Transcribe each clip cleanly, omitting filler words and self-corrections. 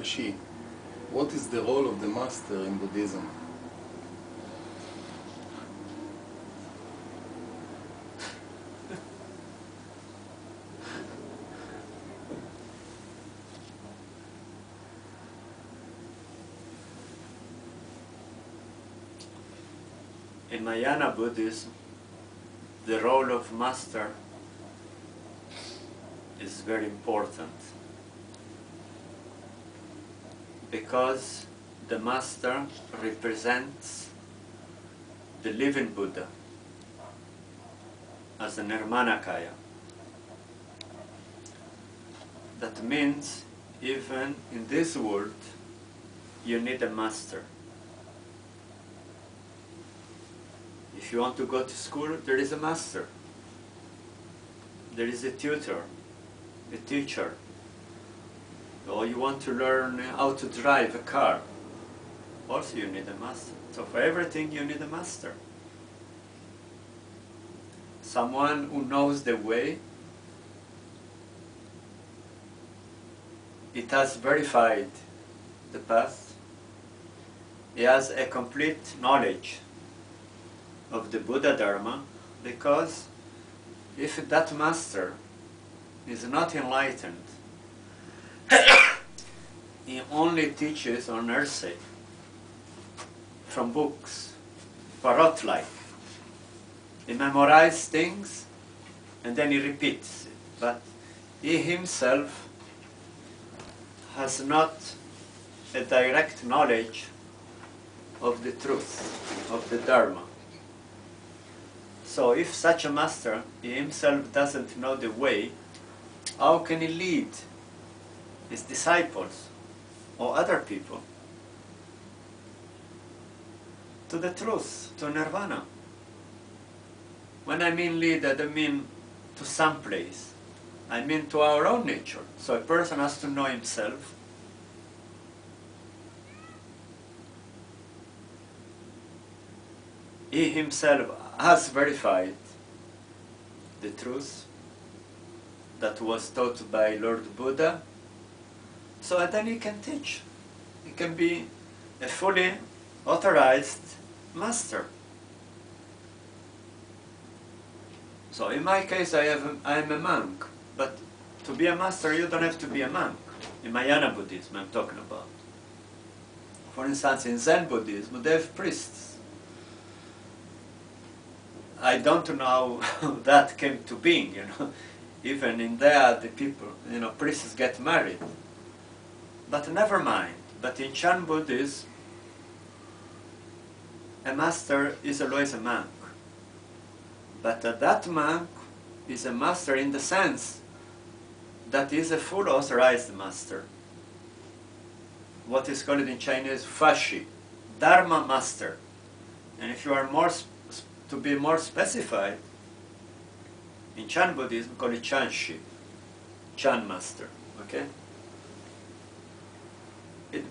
FASHI. What is the role of the master in Buddhism? In Mahayana Buddhism, the role of master is very important, because the master represents the living Buddha as a nirmanakaya. That means even in this world you need a master. If you want to go to school, there is a master. There is a tutor, a teacher. Or you want to learn how to drive a car, also you need a master. So for everything you need a master. Someone who knows the way. It has verified the path. He has a complete knowledge of the Buddha Dharma, because if that master is not enlightened, he only teaches on hearsay, from books, parrot-like. He memorizes things and then he repeats it, but he himself has not a direct knowledge of the truth, of the Dharma. So if such a master, he himself doesn't know the way, how can he lead his disciples or other people to the truth, to nirvana? When I mean lead, I don't mean to some place. I mean to our own nature. So a person has to know himself. He himself has verified the truth that was taught by Lord Buddha, so then he can teach. He can be a fully authorized master. So in my case I am a monk, but to be a master you don't have to be a monk. In Mahayana Buddhism I'm talking about. For instance, in Zen Buddhism they have priests. I don't know how that came to being, Even in there, the people, priests get married. But never mind. But in Chen Buddhism, a master is always a monk. But that monk is a master in the sense that he is a full authorized master. What is called in Chinese FASHI, Dharma master. And if you are to be more specified, in Chan Buddhism, we call it Chanshi, Chan master, okay?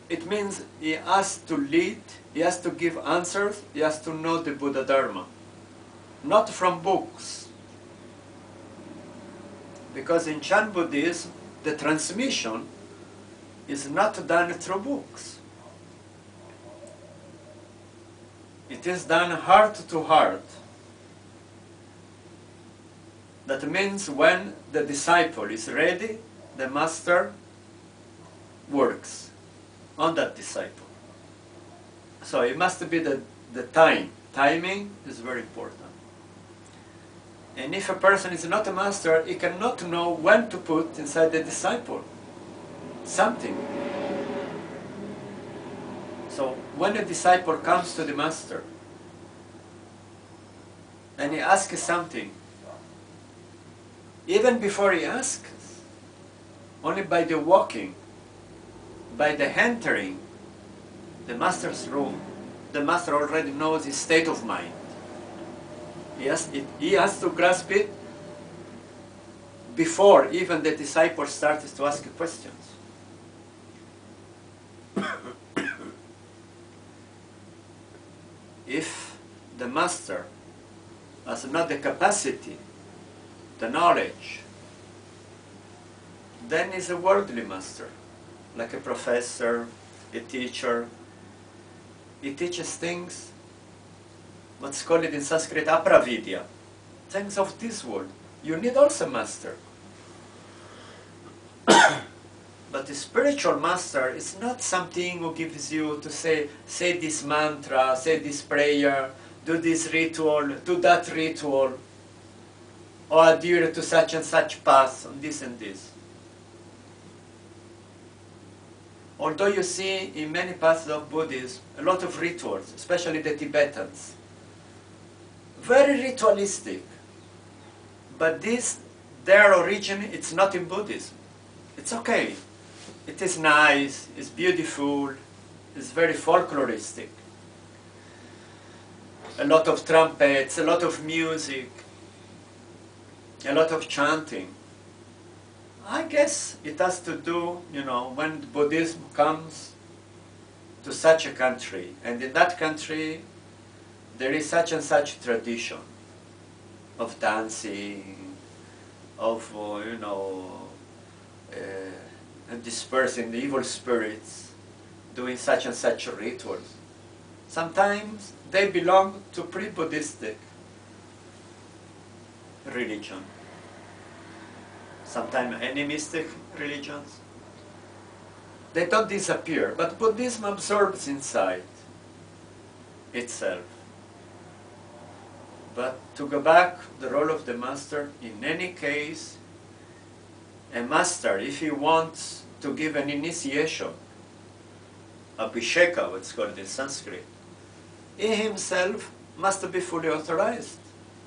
It means he has to lead, he has to give answers, he has to know the Buddha Dharma. Not from books. Because in Chan Buddhism, the transmission is not done through books. It is done heart to heart. That means when the disciple is ready, the master works on that disciple. So it must be the time. Timing is very important. And if a person is not a master, he cannot know when to put inside the disciple something. So when a disciple comes to the master and he asks something, even before he asks, only by the walking, by the entering the master's room, the master already knows his state of mind. He has to grasp it before even the disciple starts to ask questions. If the master has not the capacity, the knowledge, then he's a worldly master. like a professor, a teacher. He teaches things, what's called in Sanskrit, apravidya, things of this world. You need also a master. But the spiritual master is not something who gives you to say this mantra, say this prayer, do this ritual, do that ritual, or adhere to such and such path, and this. Although you see in many paths of Buddhism a lot of rituals, especially the Tibetans, very ritualistic, but their origin, it's not in Buddhism. It's okay. It is nice, it's beautiful, it's very folkloristic. A lot of trumpets, a lot of music, a lot of chanting. I guess it has to do, when Buddhism comes to such a country, and in that country there is such and such tradition of dancing, of, dispersing the evil spirits, doing such and such rituals. Sometimes they belong to pre-Buddhistic religion. Sometimes animistic religions. They don't disappear, but Buddhism absorbs inside itself. But to go back, the role of the master, in any case, a master, if he wants to give an initiation, abhisheka, what's called in Sanskrit, he himself must be fully authorized.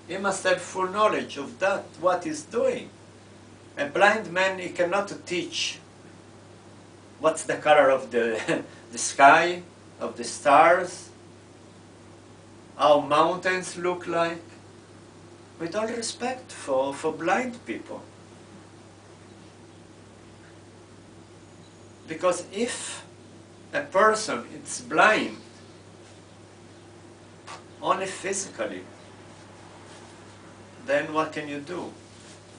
He must have full knowledge of that, what he's doing. A blind man, he cannot teach what's the color of the sky, of the stars, how mountains look like, with all respect for blind people. Because if a person is blind only physically, then what can you do?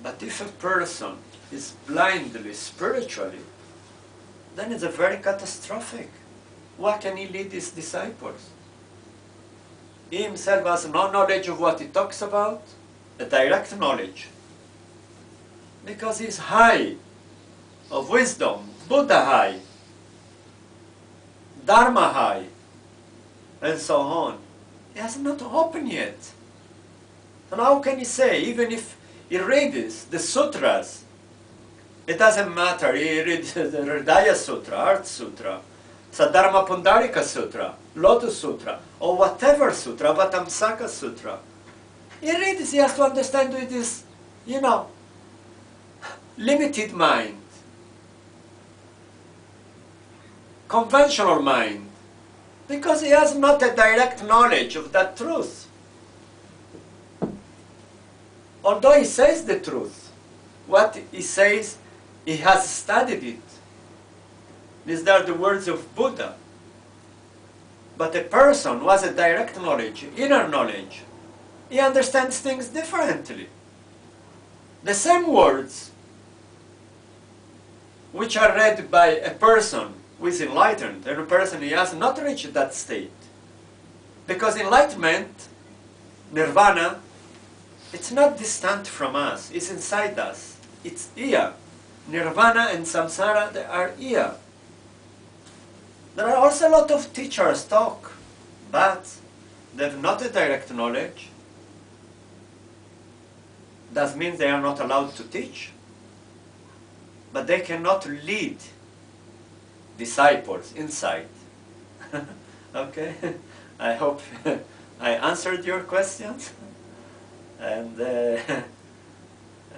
But if a person is blindly spiritually, then it's a very catastrophic. What can he lead his disciples? He himself has no knowledge of what he talks about, a direct knowledge. Because he's high of wisdom, Buddha high, Dharma high, and so on. He has not opened yet. And how can he say, even if he reads the sutras, it doesn't matter, he reads the Hridaya Sutra, Heart Sutra, Saddharma Pundarika Sutra, Lotus Sutra, or whatever sutra, Vatamsaka Sutra. He reads, he has to understand with his, limited mind, conventional mind, because he has not a direct knowledge of that truth. Although he says the truth, what he says, he has studied it. These are the words of Buddha. But a person who has a direct knowledge, inner knowledge, he understands things differently. The same words which are read by a person who is enlightened, and a person who has not reached that state. Because enlightenment, nirvana, it's not distant from us, it's inside us. It's here. Nirvana and samsara, they are here. There are also a lot of teachers talk, but they have not a direct knowledge. That means they are not allowed to teach. But they cannot lead disciples inside. Okay? I hope I answered your questions. And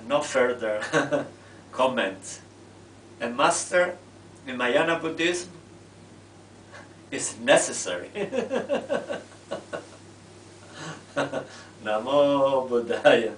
no further comments. A master in Mahayana Buddhism is necessary. Namo Buddhaya.